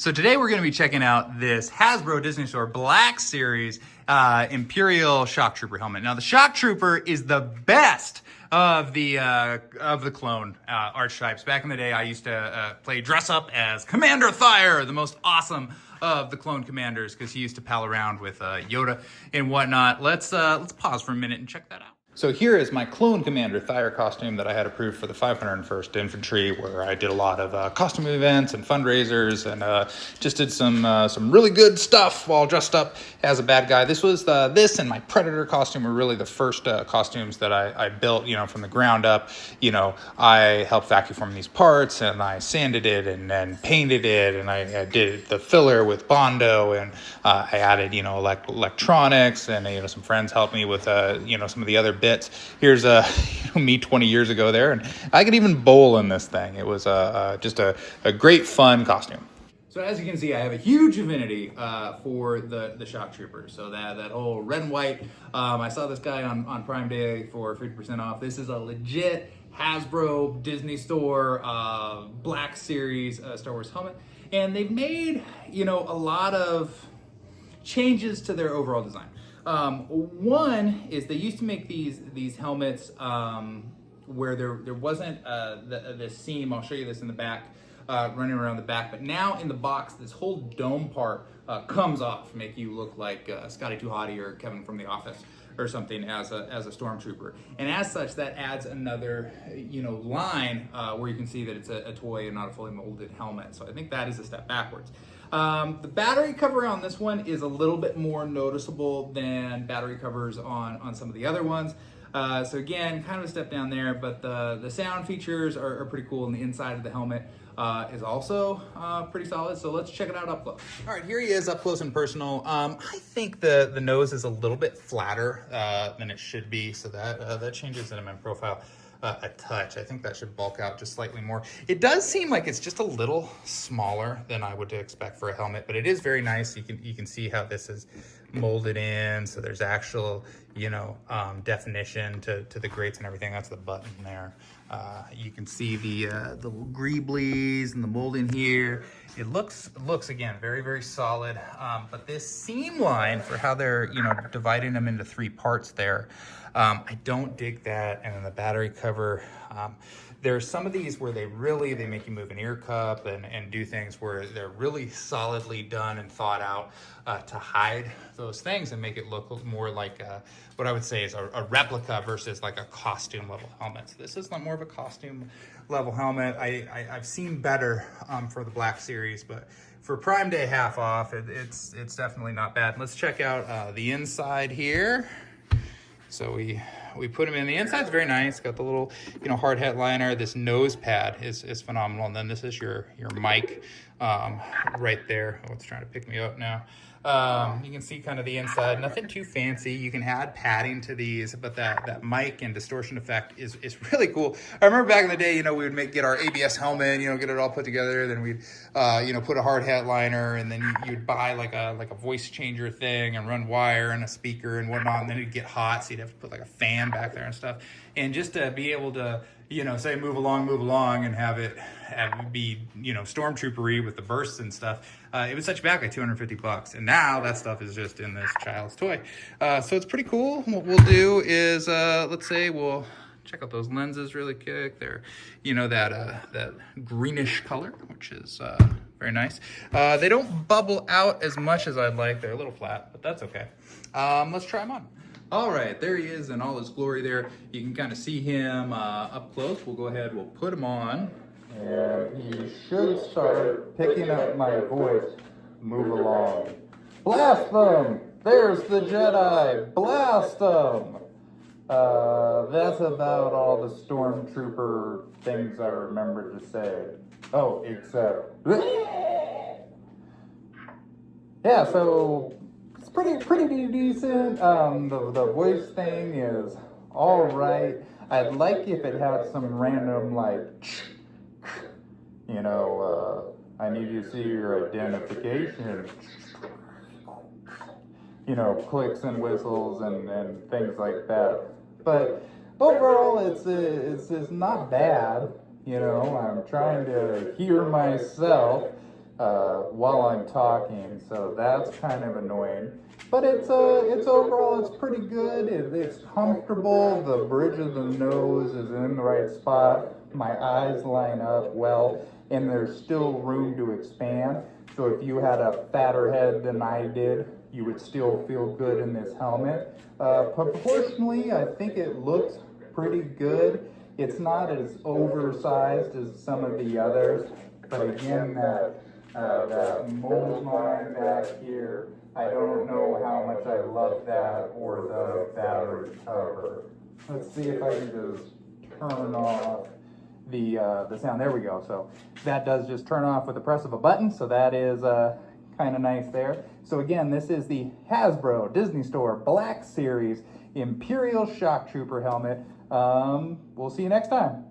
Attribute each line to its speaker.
Speaker 1: So today we're going to be checking out this Hasbro Disney Store Black Series Imperial Shocktrooper helmet. Now the Shocktrooper is the best of the clone archetypes. Back in the day, I used to play dress up as Commander Thyre, the most awesome of the clone commanders, because he used to pal around with Yoda and whatnot. Let's pause for a minute and check that out. So here is my clone commander Thyre costume that I had approved for the 501st Infantry, where I did a lot of costume events and fundraisers, and just did some really good stuff while dressed up as a bad guy. This was this and my Predator costume were really the first costumes that I built, from the ground up. I helped vacuum form these parts, and I sanded it and then painted it, and I did the filler with Bondo, and I added electronics, and some friends helped me with some of the other bits. Here's me 20 years ago there, and I could even bowl in this thing. It was just a great fun costume. So as you can see, I have a huge affinity for the Shocktrooper. So that whole red and white, I saw this guy on Prime Day for 50% off. This is a legit Hasbro Disney Store Black Series Star Wars helmet, and they've made a lot of changes to their overall design. One is they used to make these helmets where there wasn't the seam. I'll show you this in the back, running around the back. But now in the box, this whole dome part comes off, make you look like Scotty Too Hottie or Kevin from The Office or something as a stormtrooper. And as such, that adds another line where you can see that it's a toy and not a fully molded helmet. So I think that is a step backwards. The battery cover on this one is a little bit more noticeable than battery covers on some of the other ones. So again, kind of a step down there, but the sound features are pretty cool, and the inside of the helmet is also pretty solid. So let's check it out up close. All right, here he is up close and personal. I think the nose is a little bit flatter than it should be, so that changes in my profile a touch. I think that should bulk out just slightly more. It does seem like it's just a little smaller than I would expect for a helmet, but it is very nice. You can see how this is molded in, so there's actual definition to the grates and everything. That's the button there. You can see the little greeblies and the molding here. It looks again very, very solid, but this seam line for how they're dividing them into three parts there, I don't dig that. And then the battery cover, there's some of these where they make you move an ear cup and do things where they're really solidly done and thought out to hide those things and make it look more like what I would say is a replica versus like a costume level helmet. So this is more of a costume level helmet. I've seen better for the Black Series, but for Prime Day half off, it's definitely not bad. Let's check out the inside here. So we put them in. The inside's very nice. Got the little, hard hat liner. This nose pad is phenomenal. And then this is your mic right there. Oh, it's trying to pick me up now. You can see kind of the inside. Nothing too fancy. You can add padding to these, but that mic and distortion effect is really cool. I remember back in the day, we would get our ABS helmet, get it all put together. Then we'd, put a hard hat liner, and then you'd buy like a voice changer thing and run wire and a speaker and whatnot. And then it'd get hot, so you'd have to put like a fan back there and stuff. And just to be able to, say move along and have it be, stormtroopery with the bursts and stuff. It was such back like $250, and now that stuff is just in this child's toy. So it's pretty cool. What we'll do is, let's say we'll check out those lenses really quick. They're, that greenish color, which is very nice. They don't bubble out as much as I'd like. They're a little flat, but that's okay. Let's try them on. All right, there he is in all his glory there. You can kind of see him up close. We'll go ahead, we'll put him on. And he should start picking up my voice. Move along. Blast them! There's the Jedi! Blast them! That's about all the stormtrooper things I remember to say. Oh, except... Yeah, so... it's pretty decent. The voice thing is all right. I'd like if it had some random I need you to see your identification. Clicks and whistles and things like that. But overall, it's not bad. I'm trying to hear myself. while I'm talking, so that's kind of annoying. But it's overall, it's pretty good. It's comfortable. The bridge of the nose is in the right spot. My eyes line up well, and there's still room to expand. So if you had a fatter head than I did, you would still feel good in this helmet. Proportionally, I think it looks pretty good. It's not as oversized as some of the others, but again, that mold line back here, I don't know how much I love that or the battery cover. Let's see if I can just turn off the sound. There we go. So that does just turn off with the press of a button. So that is kind of nice there. So again, this is the Hasbro Disney Store Black Series Imperial Shocktrooper helmet. We'll see you next time.